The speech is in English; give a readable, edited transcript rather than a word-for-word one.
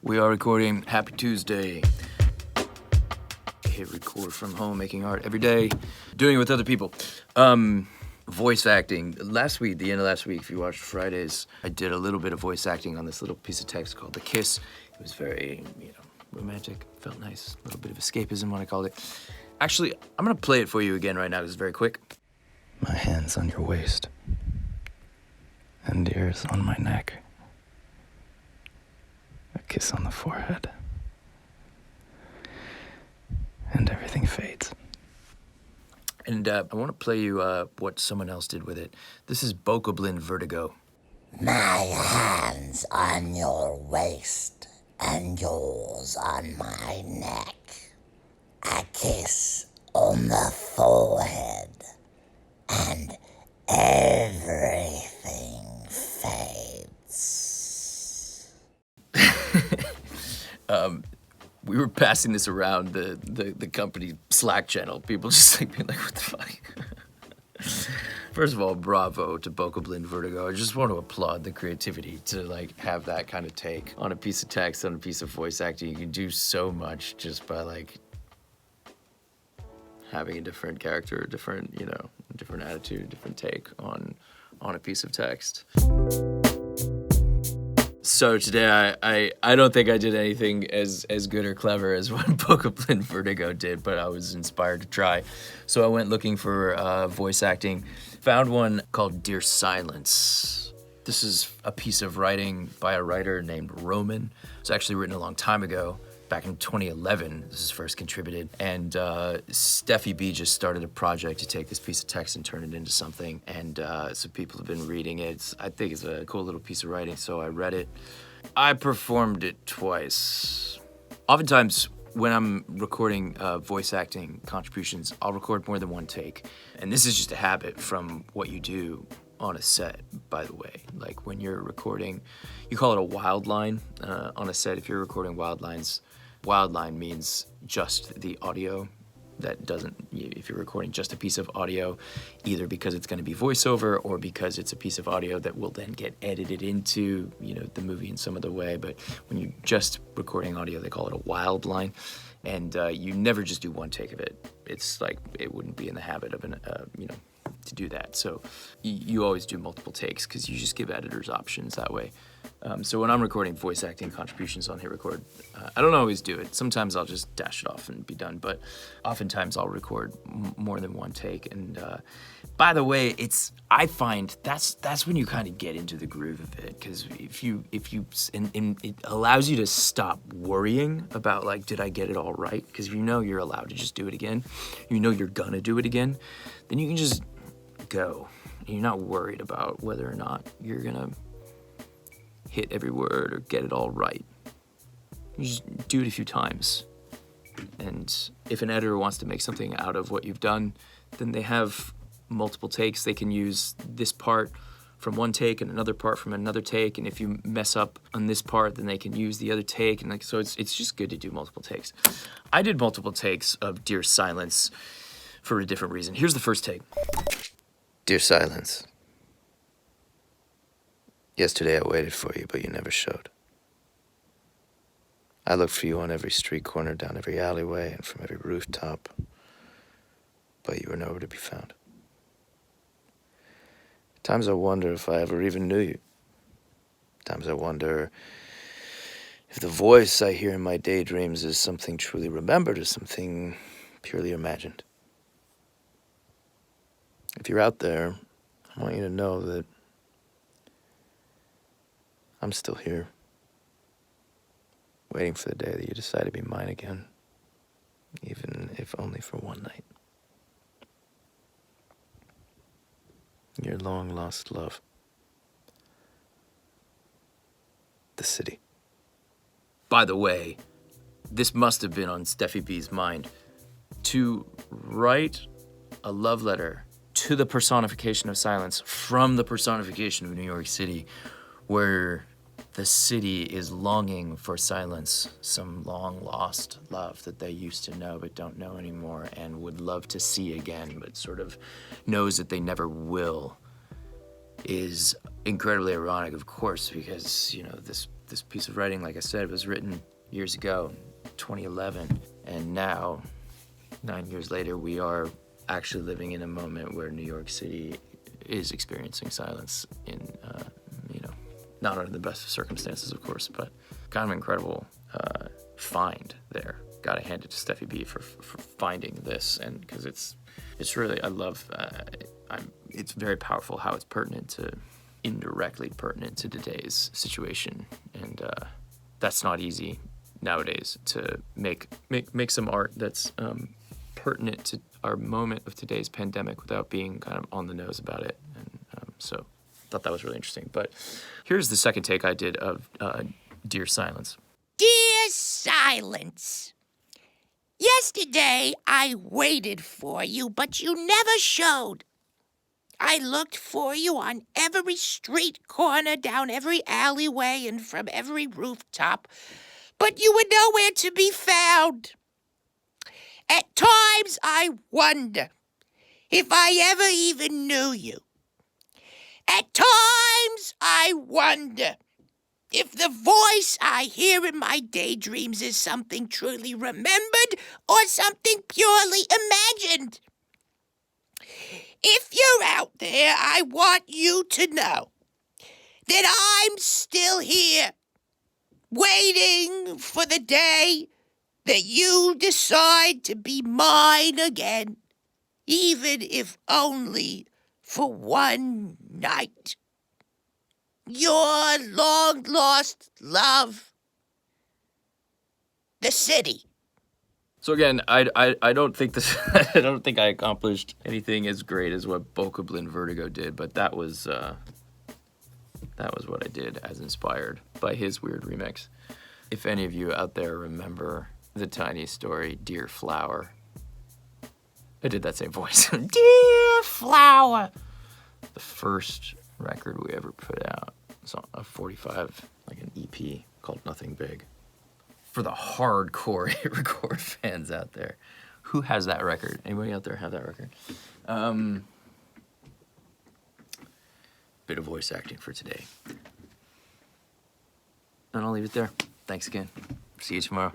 We are recording. Happy Tuesday. Hit record from home, making art every day, doing it with other people. Voice acting. The end of last week, if you watched Fridays, I did a little bit of voice acting on this little piece of text called The Kiss. It was very, romantic, felt nice, a little bit of escapism, what I called it. Actually, I'm gonna play it for you again right now, 'cause it's very quick. My hands on your waist, and yours on my neck. A kiss on the forehead, and everything fades. And I want to play you what someone else did with it. This is Bokoblin Vertigo. My hands on your waist and yours on my neck. A kiss on the forehead and everything fades. We were passing this around the company Slack channel. People just being like, what the fuck? First of all, bravo to Bokoblin Vertigo. I just want to applaud the creativity to have that kind of take on a piece of text, on a piece of voice acting. You can do so much just by having a different character, a different attitude, different take on a piece of text. So today, I don't think I did anything as good or clever as what Bokoblin Vertigo did, but I was inspired to try. So I went looking for voice acting, found one called Dear Silence. This is a piece of writing by a writer named Roman. It was actually written a long time ago, back in 2011. This is first contributed, and Steffi B just started a project to take this piece of text and turn it into something, and so people have been reading it. I think it's a cool little piece of writing, so I read it. I performed it twice. Oftentimes, when I'm recording voice acting contributions, I'll record more than one take, and this is just a habit from what you do on a set, by the way. Like when you're recording, you call it a wild line on a set. If you're recording wild lines, wild line means just the audio. That doesn't, if you're recording just a piece of audio, either because it's going to be voiceover or because it's a piece of audio that will then get edited into, the movie in some other way. But when you're just recording audio, they call it a wild line. And you never just do one take of it. It's like, it wouldn't be in the habit of to do that. So you always do multiple takes because you just give editors options that way. So when I'm recording voice acting contributions on HITRECORD, I don't always do it. Sometimes I'll just dash it off and be done, but oftentimes I'll record more than one take. And by the way, I find that's when you kind of get into the groove of it, because it allows you to stop worrying about did I get it all right? Because you're allowed to just do it again. You're gonna do it again. Then you can just go. You're not worried about whether or not you're gonna hit every word or get it all right. You just do it a few times. And if an editor wants to make something out of what you've done, then they have multiple takes. They can use this part from one take and another part from another take. And if you mess up on this part, then they can use the other take. And so it's just good to do multiple takes. I did multiple takes of Dear Silence for a different reason. Here's the first take. Dear Silence. Yesterday I waited for you, but you never showed. I looked for you on every street corner, down every alleyway, and from every rooftop, but you were nowhere to be found. Times I wonder if I ever even knew you. Times I wonder if the voice I hear in my daydreams is something truly remembered or something purely imagined. If you're out there, I want you to know that I'm still here, waiting for the day that you decide to be mine again, even if only for one night. Your long-lost love. The City. By the way, this must have been on Steffi B's mind. To write a love letter to the personification of silence from the personification of New York City, where the city is longing for silence, some long-lost love that they used to know but don't know anymore and would love to see again, but sort of knows that they never will, is incredibly ironic, of course, because, this This piece of writing, like I said, was written years ago, 2011, and now, 9 years later, we are actually living in a moment where New York City is experiencing silence in, not under the best of circumstances, of course, but kind of incredible find there. Gotta hand it to Steffi B for finding this, and because it's really, I love, it's very powerful how it's indirectly pertinent to today's situation, and that's not easy nowadays, to make some art that's pertinent to our moment of today's pandemic without being kind of on the nose about it, and so I thought that was really interesting. But here's the second take I did of Dear Silence. Dear Silence, yesterday I waited for you, but you never showed. I looked for you on every street corner, down every alleyway, and from every rooftop, but you were nowhere to be found. At times I wonder if I ever even knew you. At times I wonder if the voice I hear in my daydreams is something truly remembered or something purely imagined. If you're out there, I want you to know that I'm still here, waiting for the day that you decide to be mine again, even if only for one night. Your long-lost love, the city. So again, I don't think this I don't think I accomplished anything as great as what Bokoblin Vertigo did, but that was what I did as inspired by his weird remix. If any of you out there remember the tiny story, Dear Flower, I did that same voice. Dear Flower, the first record we ever put out. It's a 45, like an EP called Nothing Big. For the hardcore HITRECORD fans out there, who has that record? Anybody out there have that record? Bit of voice acting for today. And I'll leave it there. Thanks again. See you tomorrow.